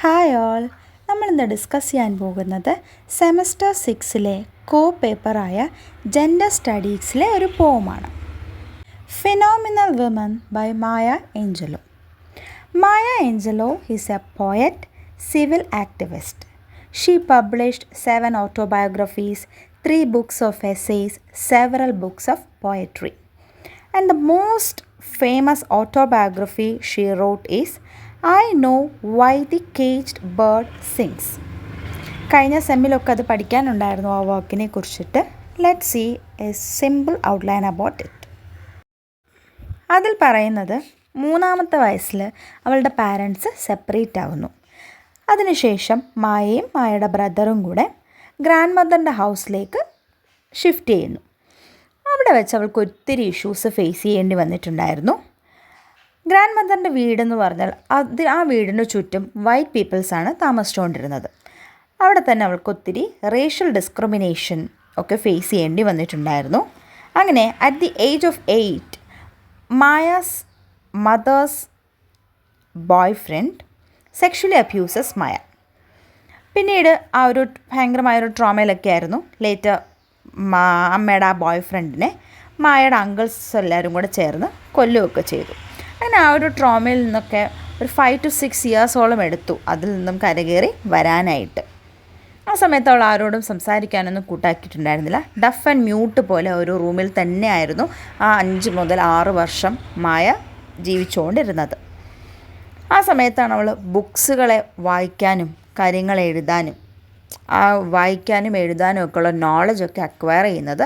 Hi all, നമ്മളിന്ന് discuss ചെയ്യാൻ പോകുന്നത് സെമസ്റ്റർ 6-ലെ പേപ്പറായ ജെൻഡർ സ്റ്റഡീസിലെ ഒരു പോമാണ്. Phenomenal women by Maya Angelou. Maya Angelou is a poet, civil activist. She published 7 autobiographies, 3 books of essays, several books of poetry. And the most famous autobiography she wrote is I Know Why the Caged Bird Sings. കഴിഞ്ഞ സെമ്മിലൊക്കെ അത് പഠിക്കാനുണ്ടായിരുന്നു ആ വർക്കിനെ കുറിച്ചിട്ട്. Let see a simple outline about it. അതിൽ പറയുന്നത് 3-ാമത്തെ വയസ്സിൽ അവളുടെ parents separate ആവുന്നു. അതിനുശേഷം മായയും മായയുടെ ബ്രദറും കൂടെ ഗ്രാൻഡ് മദറിൻ്റെ ഹൗസിലേക്ക് ഷിഫ്റ്റ് ചെയ്യുന്നു. അവിടെ വെച്ച് അവൾക്ക് ഒത്തിരി ഇഷ്യൂസ് ഫേസ് ചെയ്യേണ്ടി വന്നിട്ടുണ്ടായിരുന്നു. ഗ്രാൻഡ് മദറിൻ്റെ വീടെന്ന് പറഞ്ഞാൽ ആ വീടിന് ചുറ്റും വൈറ്റ് പീപ്പിൾസാണ് താമസിച്ചുകൊണ്ടിരുന്നത്. അവിടെ തന്നെ അവൾക്ക് ഒത്തിരി റേഷ്യൽ ഡിസ്ക്രിമിനേഷൻ ഒക്കെ ഫേസ് ചെയ്യേണ്ടി വന്നിട്ടുണ്ടായിരുന്നു. അങ്ങനെ at the age of 8 Maya's mother's boyfriend sexually abuses Maya. പിന്നീട് ആ ഒരു ഭയങ്കരമായൊരു ട്രോമയിലൊക്കെ ആയിരുന്നു. ലേറ്റർ അമ്മയുടെ ആ ബോയ് ഫ്രണ്ടിനെ മായയുടെ അങ്കിൾസ് എല്ലാവരും കൂടെ ചേർന്ന് കൊല്ലുകയൊക്കെ ചെയ്തു. അങ്ങനെ ആ ഒരു ട്രോമയിൽ നിന്നൊക്കെ ഒരു 5 to 6 ഇയേഴ്സോളം എടുത്തു അതിൽ നിന്നും കരകയറി വരാനായിട്ട്. ആ സമയത്ത് അവൾ ആരോടും സംസാരിക്കാനൊന്നും കൂട്ടാക്കിയിട്ടുണ്ടായിരുന്നില്ല. ഡഫ് ആൻഡ് മ്യൂട്ട് പോലെ ഒരു റൂമിൽ തന്നെയായിരുന്നു ആ 5 മുതൽ 6 വർഷം മായ ജീവിച്ചുകൊണ്ടിരുന്നത്. ആ സമയത്താണ് അവൾ ബുക്സുകളെ വായിക്കാനും കാര്യങ്ങൾ എഴുതാനും വായിക്കാനും എഴുതാനും ഒക്കെയുള്ള നോളജൊക്കെ അക്വയർ ചെയ്യുന്നത്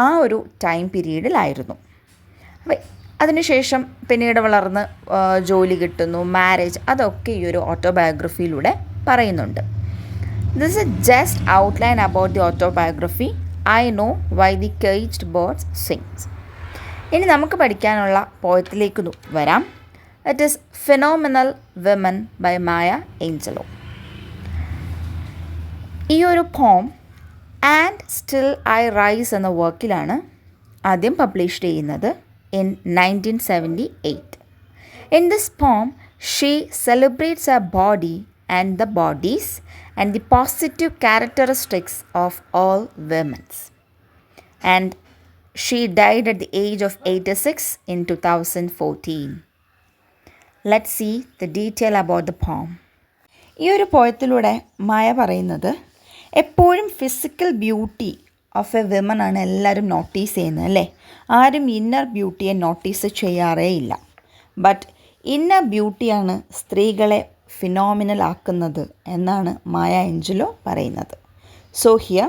ആ ഒരു ടൈം പീരീഡിലായിരുന്നു. അപ്പോൾ അതിനുശേഷം പിന്നീട് വളർന്ന് ജോലി കിട്ടുന്നു, മാരേജ്, അതൊക്കെ ഈ ഒരു ഓട്ടോബയോഗ്രഫിയിലൂടെ പറയുന്നുണ്ട്. This is just outline about the autobiography I know why the caged birds sings. ഇനി നമുക്ക് പഠിക്കാനുള്ള പോയത്തിലേക്ക് വരാം. It is phenomenal women by Maya Angelou. ഈ ഒരു poem and still I rice എന്ന വർക്കിലാണ് ആദ്യം പബ്ലിഷ് ചെയ്യുന്നത് in 1978. In this poem, she celebrates her body and the bodies and the positive characteristics of all women. And she died at the age of 86 in 2014. Let's see the detail about the poem. ഈ ഒരു പോയത്തിലൂടെ മായ പറയുന്നത് എപ്പോഴും physical beauty of a women ആണ് എല്ലാവരും notice ചെയ്യുന്നത്, അല്ലേ? ആരും inner ബ്യൂട്ടിയെ notice ചെയ്യാറേ ഇല്ല. ബട്ട് ഇന്നർ ബ്യൂട്ടിയാണ് സ്ത്രീകളെ ഫിനോമിനൽ ആക്കുന്നത് എന്നാണ് മായ ഏഞ്ചലോ പറയുന്നത്. So here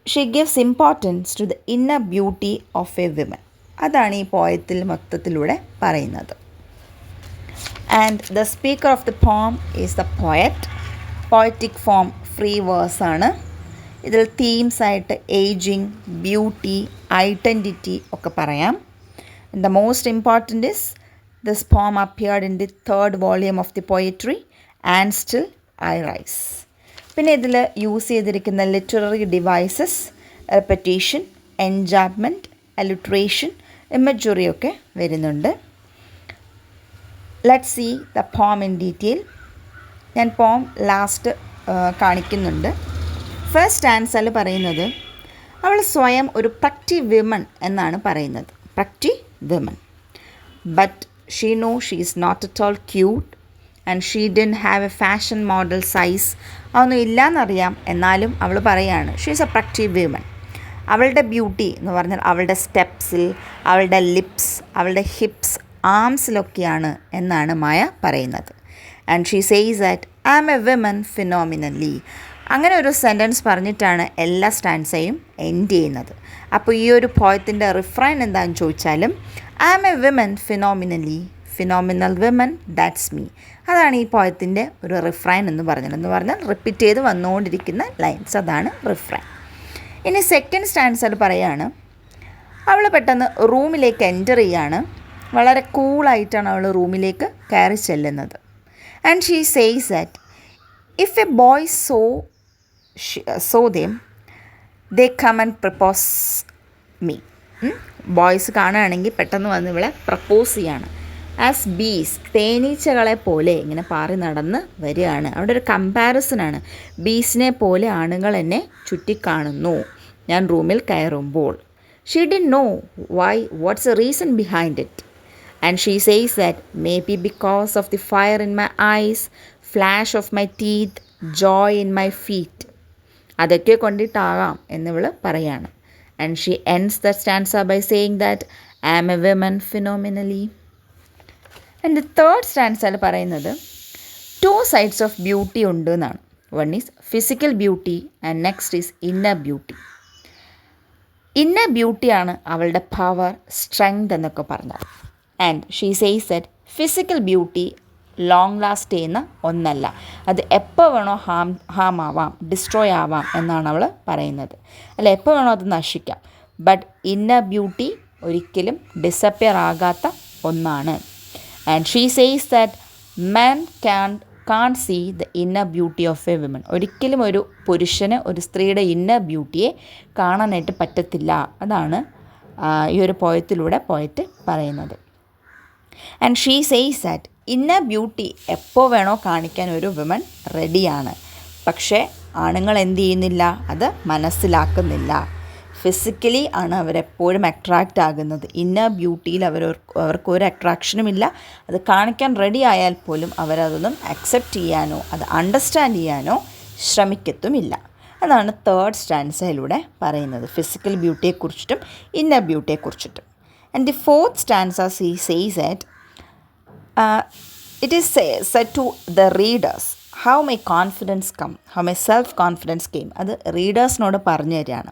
she gives importance to the inner beauty of a women. അതാണ് ഈ പോയത്തിൽ മൊത്തത്തിലൂടെ പറയുന്നത്. And the speaker of the poem is the poet. Poetic form free verse ആണ്. ഇതിൽ തീംസായിട്ട് ഏജിങ്, ബ്യൂട്ടി, ഐഡൻറ്റിറ്റി ഒക്കെ പറയാം. The most important is this poem appeared in the 3rd volume of the poetry and still I rise. പിന്നെ ഇതിൽ use ചെയ്തിരിക്കുന്ന literary devices repetition, എൻജാബ്മെൻറ്റ്, alliteration, imagery ഒക്കെ വരുന്നുണ്ട്. Let's see the poem in detail. ഞാൻ poem last കാണിക്കുന്നുണ്ട്. First സ്റ്റാൻസയിൽ പറയുന്നത് അവൾ സ്വയം ഒരു പ്രക്ടി വിമൻ എന്നാണ് പറയുന്നത്. Pretty women. But she no she is not at all cute and she didn't have a fashion model size. അതൊന്നും ഇല്ലയെന്നറിയാം, എന്നാലും അവൾ പറയാണ് she is a pretty women. അവളുടെ ബ്യൂട്ടി എന്ന് പറഞ്ഞാൽ അവളുടെ സ്റ്റെപ്സിൽ, അവളുടെ ലിപ്സ്, അവളുടെ ഹിപ്സ്, ആംസിലൊക്കെയാണ് എന്നാണ് മായ പറയുന്നത്. And she says that I am a women phenomenally. അങ്ങനെ ഒരു സെൻറ്റൻസ് പറഞ്ഞിട്ടാണ് എല്ലാ സ്റ്റാൻസയും എൻഡ് ചെയ്യുന്നത്. അപ്പോൾ ഈ ഒരു പോയത്തിൻ്റെ റിഫ്രൈൻ എന്താണെന്ന് ചോദിച്ചാലും I am a women phenomenally, phenomenal women that's me. അതാണ് ഈ പോയത്തിൻ്റെ ഒരു റിഫ്രൈൻ എന്ന് പറഞ്ഞാൽ റിപ്പീറ്റ് ചെയ്ത് വന്നുകൊണ്ടിരിക്കുന്ന ലൈൻസ്, അതാണ് റിഫ്രൈൻ. ഇനി സെക്കൻഡ് സ്റ്റാൻസർ പറയാണ് അവൾ പെട്ടെന്ന് റൂമിലേക്ക് എൻ്റർ ചെയ്യാണ്. വളരെ കൂളായിട്ടാണ് അവൾ റൂമിലേക്ക് കയറി ചെല്ലുന്നത്. And she says that if A boy saw them, they come and propose me. Boys കാണുകയാണെങ്കിൽ പെട്ടെന്ന് വന്ന് ഇവളെ പ്രപ്പോസ് ചെയ്യാണ്. ആസ് ബീസ്, തേനീച്ചകളെ പോലെ ഇങ്ങനെ പാറി നടന്ന് വരികയാണ്. അവിടെ ഒരു കമ്പാരിസനാണ്. ബീസിനെ പോലെ ആണുങ്ങൾ എന്നെ ചുറ്റിക്കാണുന്നു ഞാൻ റൂമിൽ കയറുമ്പോൾ. She didn't know why, what's a reason behind it. And she says that may be because of the fire in my eyes, flash of my teeth, joy in my feet. അതൊക്കെ കൊണ്ടിട്ടാകാം എന്നിവൾ പറയാണ്. And she ends the stanza by saying that I am a women phenomenally. And third സ്റ്റാൻസയിൽ പറയുന്നത് 2 sides of beauty ഉണ്ട് എന്നാണ്. One is physical beauty and next is inner beauty. Inner ബ്യൂട്ടിയാണ് അവളുടെ power, strength എന്നൊക്കെ പറഞ്ഞത്. And she says that physical beauty long last ചെയ്യുന്ന ഒന്നല്ല, അത് എപ്പോൾ വേണോ ഹാം ആവാം, ഡിസ്ട്രോയ് ആവാം എന്നാണ് അവൾ പറയുന്നത്. അല്ല, എപ്പോൾ വേണോ അത് നശിക്കാം. ബട്ട് ഇന്നർ ബ്യൂട്ടി ഒരിക്കലും ഡിസപ്പിയർ ആകാത്ത ഒന്നാണ്. And she says that men can't see the inner beauty of a woman. ഒരിക്കലും ഒരു പുരുഷന് ഒരു സ്ത്രീയുടെ ഇന്നർ ബ്യൂട്ടിയെ കാണാനായിട്ട് പറ്റത്തില്ല. അതാണ് ഈ ഒരു പോയത്തിലൂടെ പോയറ്റ് പറയുന്നത്. And she says that inner beauty എപ്പോൾ വേണോ കാണിക്കാൻ ഒരു വിമൻ റെഡിയാണ്. പക്ഷേ ആണുങ്ങൾ എന്ത് ചെയ്യുന്നില്ല, അത് മനസ്സിലാക്കുന്നില്ല. ഫിസിക്കലി ആണ് അവരെപ്പോഴും അട്രാക്റ്റ് ആകുന്നത്. ഇന്നർ ബ്യൂട്ടിയിൽ അവർക്കൊരു അട്രാക്ഷനുമില്ല. അത് കാണിക്കാൻ റെഡി ആയാൽ പോലും അവരതൊന്നും അക്സെപ്റ്റ് ചെയ്യാനോ അത് അണ്ടർസ്റ്റാൻഡ് ചെയ്യാനോ ശ്രമിക്കത്തുമില്ല. അതാണ് തേർഡ് സ്റ്റാൻസയിലൂടെ പറയുന്നത്, ഫിസിക്കൽ ബ്യൂട്ടിയെക്കുറിച്ചിട്ടും ഇന്നർ ബ്യൂട്ടിയെക്കുറിച്ചിട്ടും. And the fourth stanza says that it is said to the readers how my confidence come, how my self confidence came. അത് റീഡേഴ്സിനോട് പറഞ്ഞു തരികയാണ്.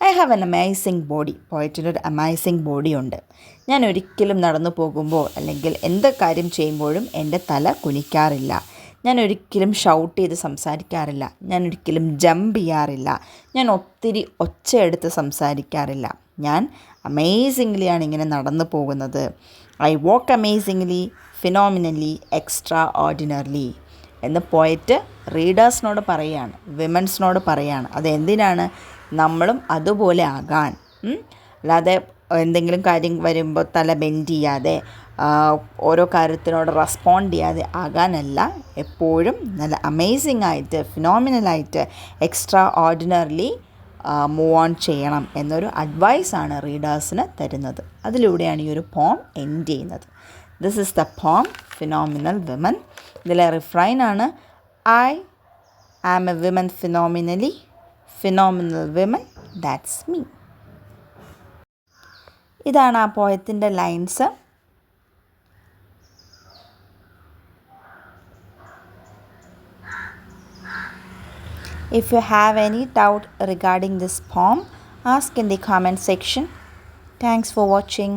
I have an amazing body. പോയറ്റിനൊരു അമേസിങ് ബോഡി ഉണ്ട്. ഞാൻ ഒരിക്കലും നടന്നു പോകുമ്പോൾ അല്ലെങ്കിൽ എന്ത് കാര്യം ചെയ്യുമ്പോഴും എൻ്റെ തല കുനിക്കാറില്ല. ഞാൻ ഒരിക്കലും ഷൗട്ട് ചെയ്ത് സംസാരിക്കാറില്ല. ഞാൻ ഒരിക്കലും ജമ്പ് ചെയ്യാറില്ല. ഞാൻ ഒത്തിരി ഒച്ചയെടുത്ത് സംസാരിക്കാറില്ല. ഞാൻ അമേസിംഗ്ലിയാണ് ഇങ്ങനെ നടന്നു പോകുന്നത്. I walk amazingly, phenomenally, extraordinarily എന്ന് പോയറ്റ് റീഡേഴ്സിനോട് പറയുകയാണ്, വിമൻസിനോട് പറയുകയാണ്. അതെന്തിനാണ്? നമ്മളും അതുപോലെ ആകാൻ. അല്ലാതെ എന്തെങ്കിലും കാര്യം വരുമ്പോൾ തല ബെൻഡ് ചെയ്യാതെ ഓരോ കാര്യത്തിനോട് റെസ്പോണ്ട് ചെയ്യാതെ ആകാനല്ല, എപ്പോഴും നല്ല അമേസിംഗ് ആയിട്ട്, ഫിനോമിനലായിട്ട്, എക്സ്ട്രാ ഓർഡിനറിലി മൂവ് ഓൺ ചെയ്യണം എന്നൊരു അഡ്വൈസാണ് റീഡേഴ്സിന് തരുന്നത്. അതിലൂടെയാണ് ഈ ഒരു പോം എൻഡ് ചെയ്യുന്നത്. This is the poem phenomenal women. ഇതിലെ റിഫ്രൈനാണ് I am a women phenomenally, phenomenal women, that's me. ഇതാണ് ആ പോയത്തിൻ്റെ lines. If you have any doubt regarding this poem, ask in the comment section. Thanks for watching.